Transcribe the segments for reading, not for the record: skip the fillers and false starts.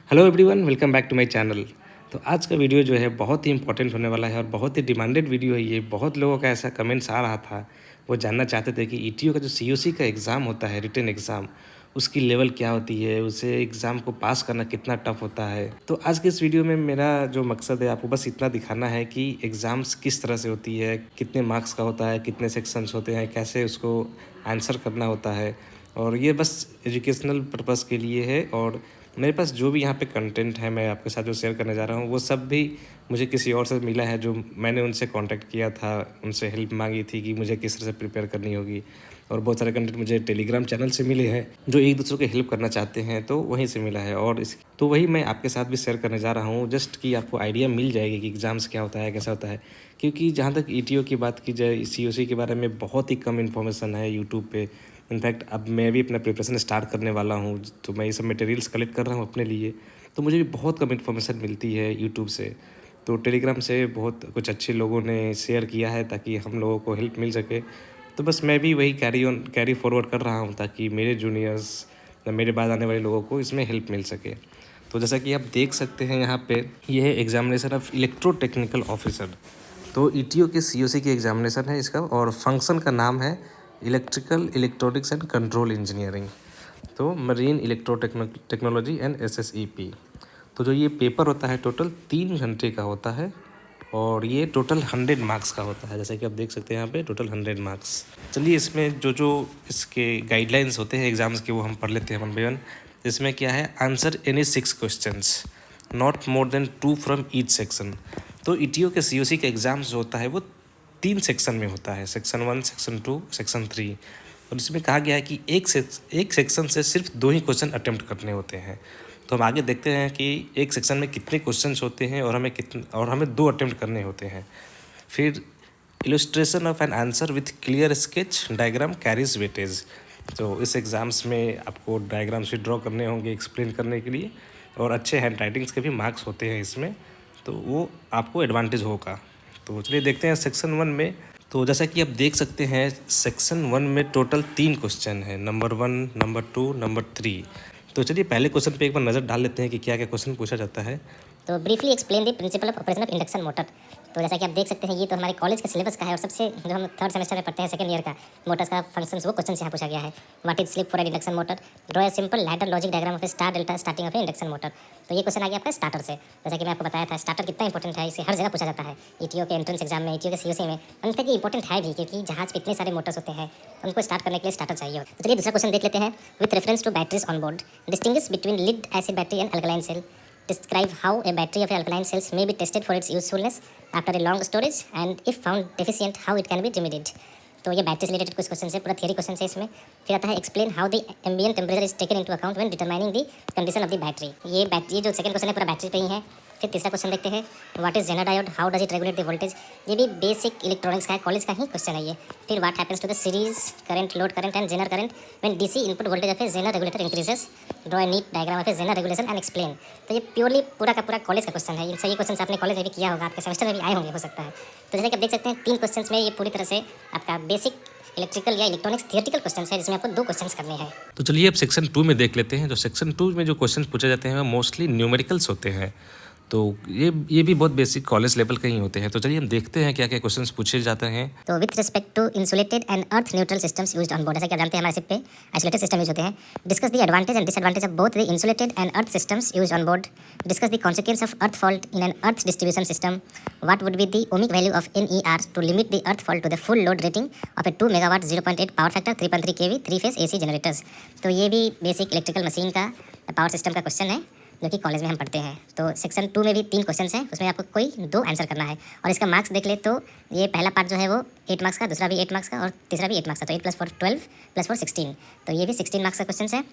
Hello everyone, welcome back to my channel. तो आज का वीडियो जो है बहुत ही इंपॉर्टेंट होने वाला है और बहुत ही डिमांडेड वीडियो है ये। बहुत लोगों का ऐसा कमेंट्स आ रहा था, वो जानना चाहते थे कि ईटीओ का जो सीओसी का एग्ज़ाम होता है, रिटन एग्ज़ाम, उसकी लेवल क्या होती है, उसे एग्ज़ाम को पास करना कितना टफ होता है। तो आज के इस वीडियो में मेरा जो मकसद है आपको बस इतना दिखाना है कि एग्ज़ाम्स किस तरह से होती है, कितने मार्क्स का होता है, कितने सेक्शंस होते हैं, कैसे उसको आंसर करना होता है। और ये बस एजुकेशनल पर्पज़ के लिए है। और मेरे पास जो भी यहाँ पे कंटेंट है मैं आपके साथ जो शेयर करने जा रहा हूँ वो सब भी मुझे किसी और से मिला है, जो मैंने उनसे कांटेक्ट किया था, उनसे हेल्प मांगी थी कि मुझे किस तरह से प्रिपेयर करनी होगी। और बहुत सारे कंटेंट मुझे टेलीग्राम चैनल से मिले हैं जो एक दूसरे को हेल्प करना चाहते हैं, तो वहीं से मिला है। और इस तो वही मैं आपके साथ भी शेयर करने जा रहा हूँ, जस्ट कि आपको आइडिया मिल जाएगी कि एग्ज़ाम्स क्या होता है, कैसा होता है। क्योंकि जहाँ तक ईटीओ की बात की जाए, सीओसी के बारे में बहुत ही कम इन्फॉर्मेशन है यूट्यूब पे। इनफैक्ट अब मैं भी अपना प्रिपरेशन स्टार्ट करने वाला हूँ, तो मैं ये सब मटेरियल्स कलेक्ट कर रहा हूँ अपने लिए। तो मुझे भी बहुत कम इन्फॉर्मेशन मिलती है यूट्यूब से। तो टेलीग्राम से बहुत कुछ अच्छे लोगों ने शेयर किया है ताकि हम लोगों को हेल्प मिल सके। तो बस मैं भी वही कैरी फॉरवर्ड कर रहा हूँ ताकि मेरे जूनियर्स या मेरे बाद आने वाले लोगों को इसमें हेल्प मिल सके। तो जैसा कि आप देख सकते हैं यहाँ पे, ये है examination of electro technical officer. तो ईटीओ के सीओसी की एग्जामिनेशन है इसका, और फंक्शन का नाम है electrical electronics and control engineering. तो मरीन इलेक्ट्रो टेक्नोलॉजी एंड एसएसईपी। तो जो ये पेपर होता है टोटल 3 घंटे का होता है, और ये टोटल 100 मार्क्स का होता है। जैसे कि आप देख सकते हैं यहाँ पे टोटल 100 मार्क्स। चलिए इसमें जो जो इसके गाइडलाइंस होते हैं एग्जाम्स के वो हम पढ़ लेते हैं वन बाई वन। इसमें क्या है, answer any 6 questions, not more than 2 from each section. तो ईटीओ के सीओसी के एग्ज़ाम्स जो होता है वो 3 सेक्शन में होता है, सेक्शन 1, सेक्शन 2, सेक्शन 3। और इसमें कहा गया है कि एक सेक्शन से सिर्फ 2 ही क्वेश्चन अटेम्प्ट करने होते हैं। तो हम आगे देखते हैं कि एक सेक्शन में कितने क्वेश्चंस होते हैं और हमें 2 अटेम्प्ट करने होते हैं। फिर illustration of an answer with clear sketch diagram carries weightage. तो इस एग्ज़ाम्स में आपको डायग्राम्स भी ड्रॉ करने होंगे एक्सप्लेन करने के लिए, और अच्छे हैंड राइटिंग्स के भी मार्क्स होते हैं इसमें, तो वो आपको एडवांटेज होगा। तो चलिए देखते हैं सेक्शन 1 में। तो जैसा कि आप देख सकते हैं सेक्शन 1 में टोटल 3 क्वेश्चन है, नंबर 1, नंबर 2, नंबर 3। तो चलिए पहले क्वेश्चन पे एक बार नज़र डाल लेते हैं कि क्या क्या क्वेश्चन पूछा जाता है। तो briefly explain the principle of operation of induction motor. तो जैसा कि आप देख सकते हैं ये तो हमारे कॉलेज के सिलेबस का है, और सबसे जो हम 3rd सेमेस्टर में पढ़ते हैं सेकंड ईयर का मोटर्स का फंक्शंस, वो क्वेश्चन यहाँ पूछा गया है। What is slip for an induction motor, draw a simple ladder logic diagram of A star delta starting of A induction motor. तो ये क्वेश्चन आ गया आपका स्टार्टर से। जैसा कि मैं आपको बताया था स्टार्टर कितना इंपॉर्टेंट है, इसे हर जगह पूछा जाता है, ईटीओ के एंट्रेंस एग्जाम में, ईटीओ के सीओसी में। अनफैक्ट ये इंपॉर्टेंट है भी, क्योंकि जहाज पे इतने सारे मोटर्स होते हैं, उनको स्टार्ट करने के लिए स्टार्टर चाहिए। तो चलिए दूसरा क्वेश्चन देख लेते हैं। With reference to batteries on board, distinguish between lead acid battery and alkaline cell. Describe how a battery of alkaline cells may be tested for its usefulness after a long storage, and if found deficient, how it can be remedied. तो ये battery से related कुछ question है, पूरा theory question है इसमें। फिर आता है explain how the ambient temperature is taken into account when determining the condition of the battery. ये जो सेकंड क्वेश्चन है पूरा बैटरी पे ही है। फिर तीसरा क्वेश्चन देखते हैं, what is Zener diode, how does it regulate the voltage. ये भी बेसिक इलेक्ट्रॉनिक्स का है, कॉलेज का ही क्वेश्चन है ये। फिर what happens to the series current, load current and Zener current when DC input voltage of a Zener regulator increases, draw a neat diagram of a Zener regulation and explain. तो ये purely पूरा का पूरा college का question है। इन सभी question आपने college में भी किया होगा, आपके सेमेस्टर में भी आए होंगे हो सकता है। तो जैसे कि आप देख सकते हैं 3 क्वेश्चन में ये पूरी तरह से आपका बेसिक इलेक्ट्रिकल या इलेक्ट्रॉनिक्स थियोरेटिकल क्वेश्चन है, जिसमें आपको 2 क्वेश्चन करने हैं। तो चलिए अब सेक्शन 2 में देख लेते हैं। जो सेक्शन 2 में जो क्वेश्चन पूछे जाते हैं वो मोस्टली न्यूमेरिकल्स होते हैं। तो ये भी बहुत बेसिक कॉलेज लेवल के ही होते हैं। तो चलिए हम देखते हैं क्या क्या क्वेश्चंस पूछे जाते हैं। तो with respect to insulated and earth neutral systems used on board, जैसा कि आप जानते हैं हमारे शिप पे आइसोलेटेड सिस्टम यूज होते हैं। Discuss the advantage and disadvantage of both the insulated and earth systems used on board. Discuss the consequence of earth fault in an earth distribution system. What would be the ohmic value of NER to limit the earth fault to the full load rating of a 2 megawatt 0.8 power factor 3.3 kV 3 phase AC generators. तो ये भी basic electrical machine का power system का question है, जो कि college में हम पढ़ते हैं। तो सेक्शन 2 में भी 3 क्वेश्चन हैं, उसमें आपको कोई 2 आंसर करना है। और इसका मार्क्स देख ले तो ये पहला पार्ट जो है वो 8 मार्क्स का, दूसरा भी 8 मार्क्स का, और तीसरा भी 8 मार्क्स का। तो 8 + 4 12 + 4 16। तो ये भी 16 मार्क्स का क्वेश्चन है।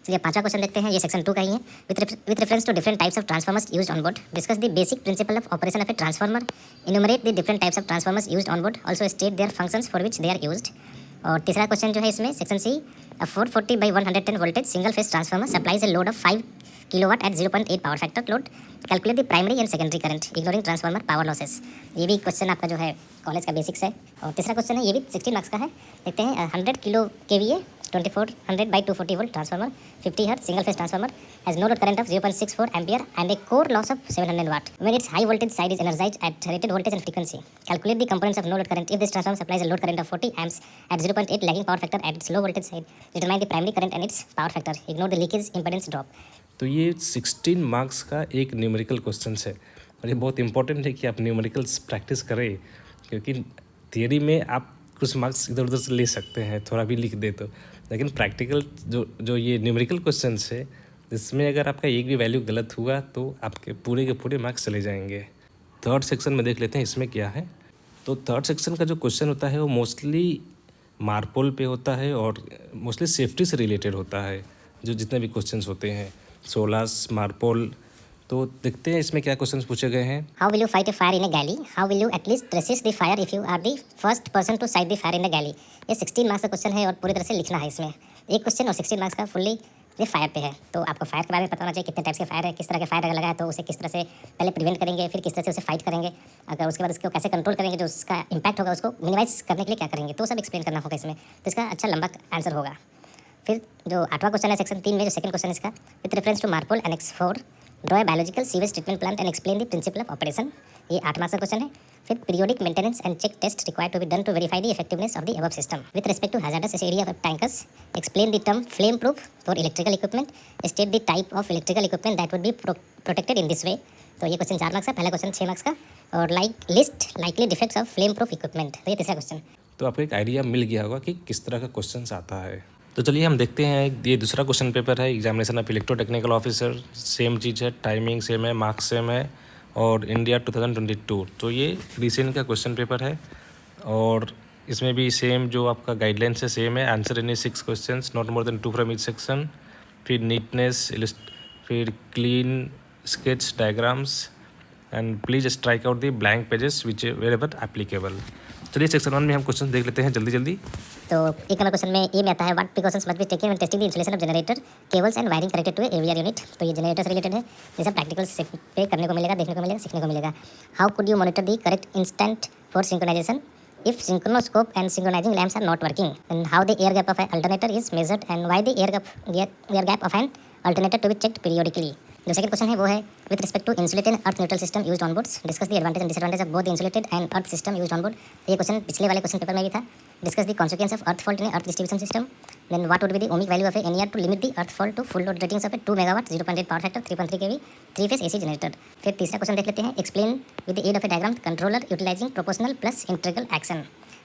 चलिए 5वां क्वेश्चन देखते हैं, ये सेक्शन 2 का ही है। With reference to different types of transformers used on board, discuss the basic principle of operation of a transformer, enumerate the different types of transformers used on board, also state their functions for which they are used. और तीसरा question जो है इसमें section C, 440/110 voltage single phase transformer supplies a load of 5 kilowatt at 0.8 power factor load, calculate the primary and secondary current ignoring transformer power losses. ये भी question आपका जो है कॉलेज का बेसिक्स है। और तीसरा क्वेश्चन है, ये भी 16 मार्क्स का है। देखते हैं 100 kilo KVA 2400 by 240 volt transformer, 50 hertz single phase transformer, has no load current of 0.64 ampere and a core loss of 700 watt when its high voltage side is energized at rated voltage and frequency. Calculate the components of no load current if this transformer supplies a load current of 40 amps at 0.8 lagging power factor at its low voltage side. Determine the primary current and its power factor. Ignore the leakage impedance drop. तो ये 16 marks का एक numerical question है और ये बहुत important है कि आप न्यूमेरिकल्स प्रैक्टिस करें, क्योंकि थियरी में आप कुछ मार्क्स इधर उधर से ले सकते हैं, थोड़ा भी लिख दे तो, लेकिन प्रैक्टिकल जो ये न्यूमेरिकल क्वेश्चन है इसमें अगर आपका एक भी वैल्यू गलत हुआ तो आपके पूरे के पूरे मार्क्स चले जाएंगे। थर्ड सेक्शन में देख लेते हैं इसमें क्या है। तो थर्ड सेक्शन का जो क्वेश्चन होता है वो मोस्टली मार्पोल पे होता है और मोस्टली सेफ्टी से रिलेटेड होता है। जो जितने भी क्वेश्चंस होते हैं सोलास मार्पोल, तो देखते हैं इसमें क्या क्वेश्चंस पूछे गए हैं। How will you fight a fire in a galley? How will you at least resist the fire if you are the first person to sight the fire in the galley? ये 16 marks का question है और पूरी तरह से लिखना है इसमें। एक क्वेश्चन और 16 मार्क्स का फुल्ली ये फायर पे है। तो आपको फायर के बारे में पता होना चाहिए, कितने टाइप्स के फायर है, किस तरह के फायर अगर लगा है तो उसे किस तरह से पहले प्रिवेंट करेंगे, फिर किस तरह से उसे फाइट करेंगे, अगर उसके बाद उसको कैसे कंट्रोल करेंगे, जो उसका इंपैक्ट होगा उसको मिनिमाइज करने के लिए क्या करेंगे, तो सब एक्सप्लेन करना होगा इसमें। तो इसका अच्छा लंबा आंसर होगा। फिर जो 8वां क्वेश्चन है सेक्शन 3 में, जो सेकंड क्वेश्चन इसका, with reference to MARPOL annex 4 draw a biological sewage treatment plant and explain the principle of operation. ये 8 मार्क्स का क्वेश्चन है। फिर periodic maintenance and check test required to be done to verify the effectiveness of the above system with respect to hazardous area of tankers. Explain the term flame proof for electrical equipment. State the type of electrical equipment that would be protected in this way. तो ये question 4 marks का, पहला question 6 marks का। और list likely defects of flame proof equipment, तो ये तीसरा question. तो आपको एक आइडिया मिल गया होगा कि किस तरह का क्वेश्चन आता है। तो चलिए हम देखते हैं, ये दूसरा क्वेश्चन पेपर है examination of electro technical officer. Same चीज़ है, टाइमिंग सेम है, मार्क्स सेम है और इंडिया 2022। तो ये रिसेंट का क्वेश्चन पेपर है और इसमें भी सेम जो आपका गाइडलाइंस है सेम है। Answer any 6 questions, not more than 2 from each section. फिर नीटनेस, फिर clean sketch diagrams and please strike out the blank pages which where ever applicable. चलिए सेक्शन 1 में हम क्वेश्चन देख लेते हैं जल्दी। तो एक नंबर क्वेश्चन में ये में आता है, what precautions must be taken when testing the insulation of generator cables and wiring connected to AVR unit. तो ये जनरेटर से रिलेटेड है, जैसे प्रैक्टिकल पे करने को मिलेगा, देखने को मिलेगा, सीखने को मिलेगा। How could you monitor the correct instant for synchronisation if synchronoscope and synchronizing lamps are not working, and how the air gap of an alternator is measured and why the air gap of an alternator to be checked periodically। जो second question है वो है, with respect to insulated earth neutral system used on boards discuss the advantage and disadvantage of both the insulated and earth system used on board. ये question पिछले वाले question paper में भी था। Discuss the consequence of earth fault in earth distribution system. Then what would be the ohmic value of N ER to limit the earth fault to full load ratings of a 2 megawatt 0.8 power factor 3.3 kV 3 phase AC generator. फिर तीसरा question देख लेते हैं, explain with the aid of a diagram controller utilising proportional plus integral action.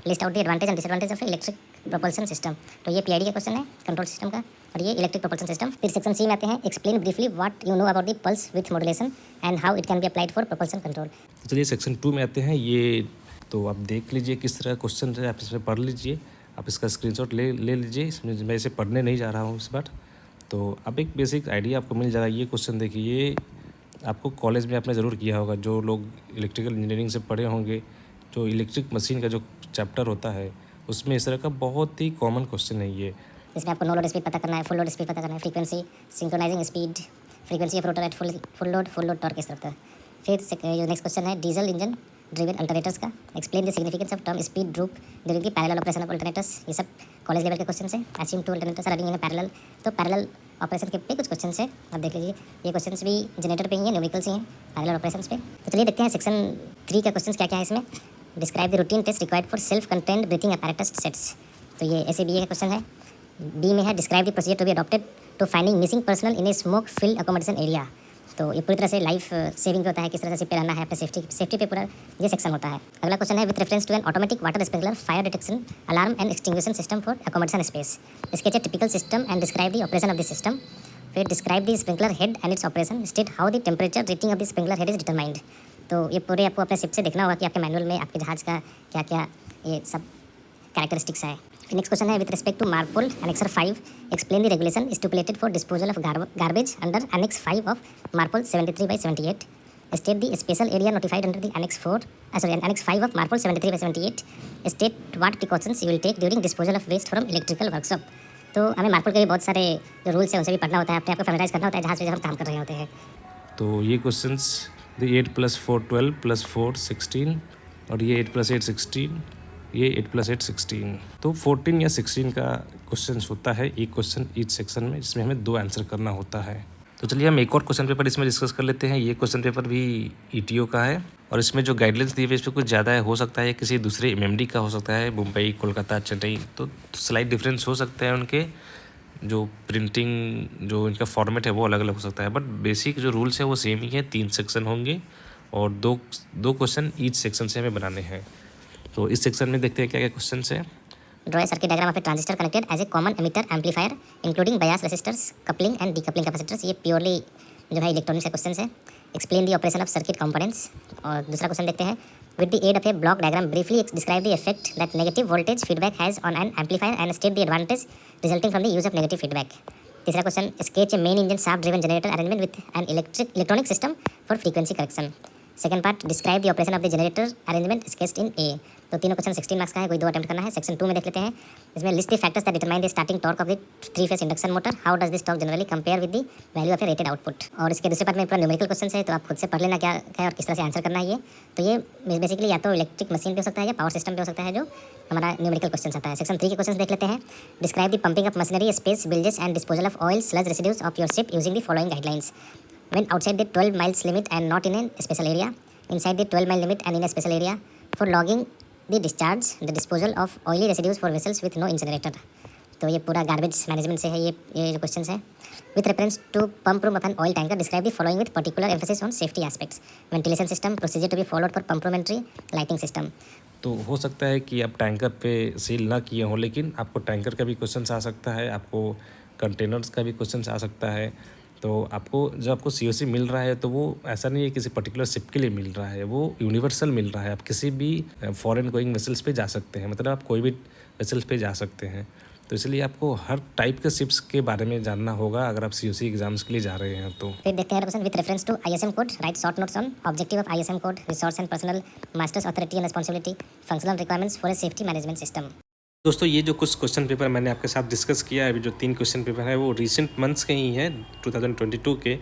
List out the advantage and disadvantage of electric propulsion system. तो ये PID का question है, control system का, और ये इलेक्ट्रिक प्रोपल्शन सिस्टम। फिर सेक्शन सी में आते हैं, explain briefly what you know about the pulse with modulation and how it can be applied for propulsion control. चलिए सेक्शन 2 में आते हैं। ये तो आप देख लीजिए किस तरह क्वेश्चन है, आप इसमें पढ़ लीजिए, आप इसका स्क्रीनशॉट ले लीजिए। इसमें मैं इसे पढ़ने नहीं जा रहा हूँ इस बार, तो अब एक बेसिक आइडिया आपको मिल जाएगा। ये क्वेश्चन देखिए, ये आपको कॉलेज में आपने ज़रूर किया होगा, जो लोग इलेक्ट्रिकल इंजीनियरिंग से पढ़े होंगे। जो इलेक्ट्रिक मशीन का जो चैप्टर होता है उसमें इस तरह का बहुत ही कॉमन क्वेश्चन है ये। इसमें आपको नो लोड स्पीड पता करना है, फुल लोड स्पीड पता करना है, frequency, synchronising speed, frequency of rotor at full load torque इस तरह का। फिर जो नेक्स्ट क्वेश्चन है, डीजल इंजन ड्रिवन अल्टरनेटर्स का। Explain the significance of term speed droop during the parallel operation of alternators. ये सब कॉलेज लेवल के क्वेश्चन है। Assume 2 alternators are running in parallel. तो पैरेलल ऑपरेशन के पे कुछ क्वेश्चन है, आप देख लीजिए। ये क्वेश्चन भी जनरेटर पे ही है, न्यूमेरिकल्स ही हैं पैरेलल ऑपरेशंस पे। तो चलिए देखते हैं सेक्शन 3 का क्वेश्चन क्या क्या है इसमें। Describe the routine test required for self contained breathing apparatus sets. तो ये SABA का क्वेश्चन है। बी में है, describe the procedure to be adopted to finding missing personnel in a smoke filled accommodation area. तो ये पूरी तरह से लाइफ सेविंग होता है, किस तरह से सेफ्टी रहना है, अपने सेफ्टी पे पूरा ये सेक्शन होता है। अगला क्वेश्चन है, with reference to an automatic water sprinkler fire detection alarm and extinguishing system for accommodation space. Sketch a typical system and describe the operation of the system. फिर describe the sprinkler head and its operation. State how the temperature rating of the sprinkler head is determined. तो ये पूरे आपको अपने ship से देखना होगा कि आपके मैनुअल में आपके जहाज़ का क्या क्या ये सब कैरेक्टरिस्टिक्स है। नेक्स्ट क्वेश्चन है, with respect to MARPOL annexure 5 explain the regulation stipulated for disposal of garbage under annex 5 of MARPOL 73/78। State the special area notified under the annex 5 of MARPOL 73/78। State what precautions you will take during disposal of waste from electrical workshop. तो हमें MARPOL के भी बहुत सारे जो rules हैं उनसे भी पढ़ना होता है, अपने आप को फैमिलाइज करना होता है जहाँ से जब हम काम कर रहे होते हैं। तो ये क्वेश्चंस 8 + 4 12 + 4 16 और ये 8 + 8 16 ये 8 + 8 16, तो 14 या 16 का क्वेश्चन होता है एक क्वेश्चन ईच सेक्शन में, जिसमें हमें 2 आंसर करना होता है। तो चलिए हम एक और क्वेश्चन पेपर इसमें डिस्कस कर लेते हैं। ये क्वेश्चन पेपर भी ईटीओ का है और इसमें जो गाइडलाइंस दी हुई है इस पर कुछ ज़्यादा है, हो सकता है किसी दूसरे एमएमडी का हो सकता है, मुंबई, कोलकाता, चेन्नई, तो स्लाइट डिफरेंस हो सकता है। उनके जो प्रिंटिंग जो इनका फॉर्मेट है वो अलग अलग हो सकता है, बट बेसिक जो रूल्स है वो सेम ही है। 3 सेक्शन होंगे और दो क्वेश्चन ईच सेक्शन से हमें बनाने हैं। तो इस सेक्शन में देखते हैं क्या क्या क्वेश्चन है। Draw a circuit diagram of a transistor connected as a common emitter amplifier including bias resistors, coupling and decoupling capacitors। ये प्योरली जो है इलेक्ट्रॉनिक्स का क्वेश्चन है। Explain the operation of circuit components. और दूसरा क्वेश्चन देखते हैं, with the aid of a block diagram briefly describe the effect that negative voltage feedback has on an amplifier and state the advantage resulting from the use of negative feedback. तीसरा question, sketch a main engine shaft driven generator arrangement with an electronic system for frequency correction. Second part, describe the operation of the generator arrangement sketched in A. तो तीनों question 16 marks का है, कोई 2 attempt करना है। Section 2 में देख लेते हैं, इसमें list the factors that determine the starting torque of the 3 phase induction motor, how does this torque generally compare with the value of A rated output. और इसके दूसरे पार्ट में पूरा न्यूमेरिकल क्वेश्चन है, तो आप खुद से पढ़ लेना क्या है और किस तरह से आंसर करना है ये। तो ये बेसिकली या तो इलेक्ट्रिक मशीन पे हो सकता है या पावर सिस्टम पे हो सकता है, जो हमारा न्यूमेरिकल क्वेश्चन आता है। सेक्शन 3 के क्वेश्चन देख लेते हैं, describe the pumping of machinery, space, bilges and disposal of oil sludge residues of your ship using the following guidelines. When outside the 12 miles limit and not in a special area, inside the 12 mile limit and in a special area, for logging the discharge, the disposal of oily residues for vessels with no incinerator। तो ये पूरा garbage management से है ये जो question है। With reference to pump room of an oil tanker, describe the following with particular emphasis on safety aspects. Ventilation system, procedure to be followed for pump room entry, lighting system. तो हो सकता है कि आप tanker पे seal ना किए हों, लेकिन आपको टैंकर का भी क्वेश्चन आ सकता है, आपको कंटेनर्स का भी क्वेश्चन आ सकता है। तो आपको जब आपको सीओसी मिल रहा है तो वो ऐसा नहीं है किसी पर्टिकुलर शिप के लिए मिल रहा है, वो यूनिवर्सल मिल रहा है। आप किसी भी फॉरेन गोइंग वेसल्स पे जा सकते हैं, मतलब आप कोई भी वेसल्स पे जा सकते हैं। तो इसलिए आपको हर टाइप के शिप्स के बारे में जानना होगा अगर आप सीओसी एग्जाम्स के लिए जा रहे हैं। तो फिर देखते हैं question, with reference to ISM code write short notes on objective of ISM code, resource and personnel, masters authority and responsibility, functional requirements for a safety management system. दोस्तों ये जो कुछ क्वेश्चन पेपर मैंने आपके साथ डिस्कस किया है, अभी जो 3 क्वेश्चन पेपर है वो रिसेंट मंथ्स के ही हैं 2022 के।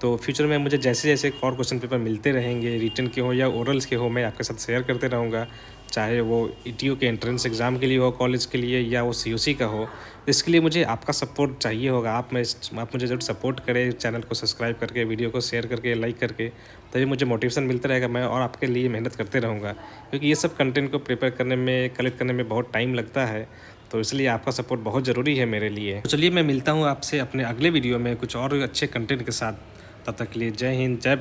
तो फ्यूचर में मुझे जैसे जैसे और क्वेश्चन पेपर मिलते रहेंगे, रिटन के हो या ओरल्स के हो, मैं आपके साथ शेयर करते रहूँगा। चाहे वो ईटीओ के एंट्रेंस एग्ज़ाम के लिए हो, कॉलेज के लिए, या वो सीओसी का हो। इसके लिए मुझे आपका सपोर्ट चाहिए होगा। आप मुझे ज़रूर सपोर्ट करें, चैनल को सब्सक्राइब करके, वीडियो को शेयर करके, लाइक करके, तभी मुझे मोटिवेशन मिलता रहेगा। मैं और आपके लिए मेहनत करते रहूँगा, क्योंकि ये सब कंटेंट को प्रिपेयर करने में, कलेक्ट करने में बहुत टाइम लगता है। तो इसलिए आपका सपोर्ट बहुत ज़रूरी है मेरे लिए। तो चलिए मैं मिलता हूँ आपसे अपने अगले वीडियो में कुछ और अच्छे कंटेंट के साथ। तब तक के लिए जय हिंद, जय